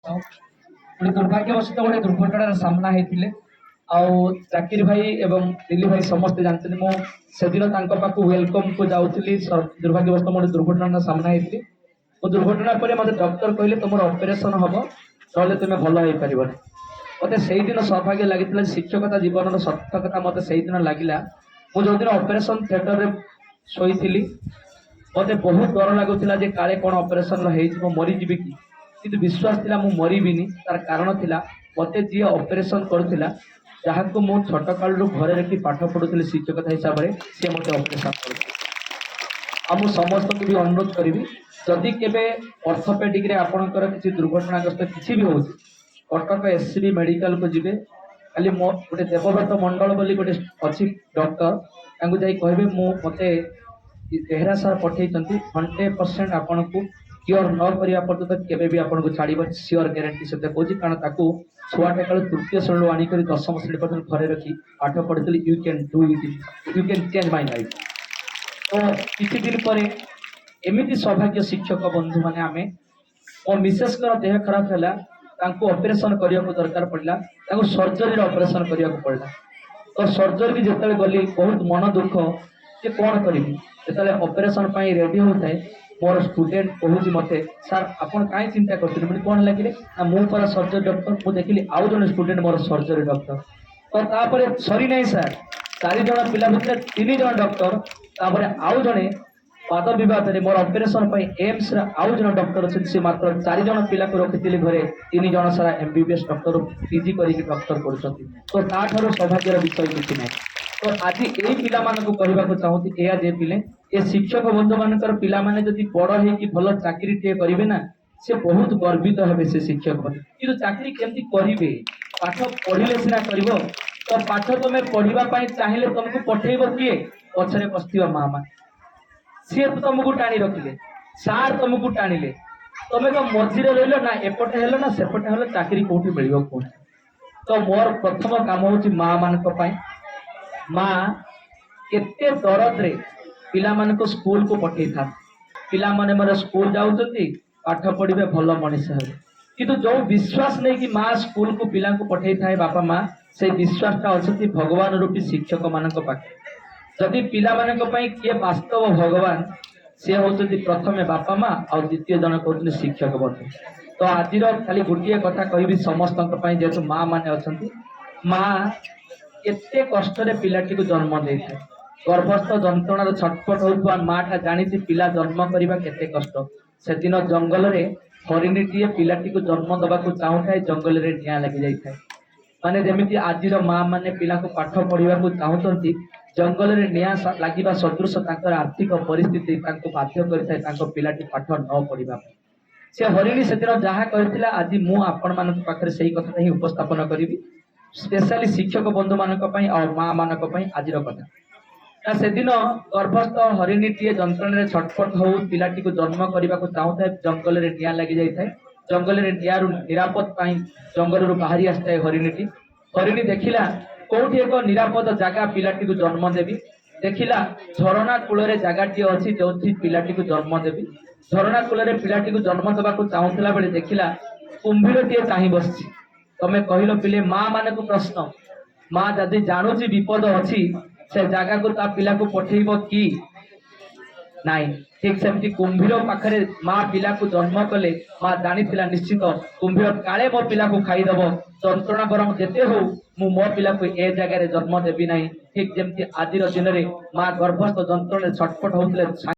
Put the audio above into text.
गोटे दुर्भाग्यवशत गोटे दुर्घटनार सामना होते चाकिरी भाई एवं दिल्ली भाई समस्ते जानते मुझे पाखु वेलकम को जाऊँगी दुर्भाग्यवशत गोटे दुर्घटनार सामना होती दुर्घटना पर मत डॉक्टर कहले तुम ऑपरेशन हम ना तुम्हें भल हो पार मत से दिन सौभाग्य लगी शिक्षकता जीवन सार्थकता मत से दिन लगिला मुझे जो दिन ऑपरेशन थिएटर में शोली मत बहुत डर लगुला काले कौन ऑपरेशन हो मरीजी कि किंतु विश्वास थिला मु मरबिनी तार कारण थिला मते जी ऑपरेशन करूला जहाँ को मु छोट कालू घरे रखी पाठ पढ़ुली शिक्षकता हिसाब से सी मत ऑपरेशन कर समस्त को भी अनुरोध करी जदि केवे ऑर्थोपेडिक रे आपणकर किसी दुर्घटनाग्रस्त किसी भी हो कटक एससीबी मेडिकल को जीवे खाली गोटे देवव्रत मंडल बोली गोटे अच्छी डॉक्टर जाई कहबे मु मते बेहरा सार पठे 100% आपन को क्योर न करिया पर्यंत केबे भी आपन को छाड़ीबा सियोर ग्यारंटी सहित कहूँ कारण ताकू छुआटे काल तृतीय श्रेणी आनिक 10म श्रेणी पर्यंत घरे रखी पाठ पढ़ी you can do it you can change my life. तो किसी दिन पर एमती सौभाग्य शिक्षक बंधु मैंने आम मो मिसेस देह खराब है ऑपरेशन करने को दरकार पड़ा सर्जरी ऑपरेशन करने को पड़ा तो सर्जरी जिते गली बहुत मन दुख कि कौन करी जो ऑपरेशन रेडी होता है मोर स्टूडेंट कहूँ मत सार आपन कहीं चिंता करते कौन लगे मुझे सर्जरी डॉक्टर मुझे देखिली आउ जन स्टूडेंट मोर सर्जरी डॉक्टर तो तापर सरी नहीं सार 4 जन पिला भितर 3 जन डॉक्टर तापर आउ जड़े पाद विवाद में मोर ऑपरेशन एम्स आउ जन डॉक्टर अच्छे सी मात्र 4 जन पिला को रखी घरे 3 जन सारा एमबीबीएस डॉक्टर पीजी करके डॉक्टर कर तो ताठू सौभाग्यर विषय किसी ना तो आज यही पिला कहवाक चाहूँगी एया जे पिले ये शिक्षक बंधु मानकर पिला माने जदि बड़ है कि भल चाकरी टे करेंगे ना से बहुत गर्वित हेबे से शिक्षक कि चाकरी केमती करेंगे पाठ पढ़िले सिना कर तो पाठ तुम्हें पढ़ापी चाहिए तुमको पठेब किए पछरे पस्थिबा माँ माँ सी तो तुमको टाणी रखिले सार तुमको टाणिले तुम्हें तो मझीरे रही ना एपटे हेलो ना सेपटे हेलो चाकरी कौटी मिल कौन तो मोर प्रथम काम हूँ माँ मान माँ केते दरद रे पिला मान को स्कूल को पठे था पिला माने मोर स्कूल जाउछंती पाठ पढ़िबे भल मनीष हे किंतु जो विश्वास नहीं कि माँ स्कूल को पिला को पठे थाए बापा माँ से विश्वासटा अच्छी भगवान रूपी शिक्षक मान पाखे जदि पिला मान किए वास्तव भगवान सी हूँ प्रथमे बापा माँ और द्वितीय जन कहते शिक्षक बंधु तो आज खाली गोटे कथा कहि समस्त जेहेतु माँ मैंने अच्छा माँ केते कष्ट पिलाटी को जन्म दे था गर्भस्थ जंत्रणार छटपट होता माटा जानी पिला जन्म करने केते कष्ट से दिन जंगल में हरिणीटीए पिलाटी को जन्म दबा को चाहूए जंगल में निआ लगी जाए माने जमी आज माँ मैंने पिला को पाठ पढ़ा चाहते जंगल में निआ लगे सदृश आर्थिक परिस्थिति बाध्य कर पिलाटी पाठ न पढ़ा से हरिणी से दिन जहाँ कहला आज मुझे पाखे से कथा ही उपस्थापन करी स्पेशली शिक्षक बंधु मान माँ मान आज कथा से दिन गर्भस्थ हरिणीटीए जंत्रणा छटपट हो पिलाटी को जन्म करने को चाहूए जंगल में निआ लगी जाए जंगल में निआर निरापद जंगल रू बाहरी आसता है हरिणी देखिला कौटी एक निरापद जगह पिलाटी को जन्म देवी देखिला झरणा कूल जगह अच्छी जो पिलाटी को जन्म देवी झरणा कूल पिलाटी को जन्म देवा चाहूला बेले देखिला कुंभीर टीए चाह बस तमें कहल पिले माँ मान को प्रश्न माँ जदि जानूची विपद अच्छी से जगह को ता पिला को पठेब कि नाई ठीक सेमती कुंभीर पाखे माँ पिला को जन्म कले माँ जानी निश्चित कुंभीर काले मो पिला को खाईदेव जंत्रणा बरम जेते हो मु मो पिला को ए जगह जन्म देवी ना ठीक जमती आज दिन में माँ गर्भस्थ जंत्रणा छटपट होते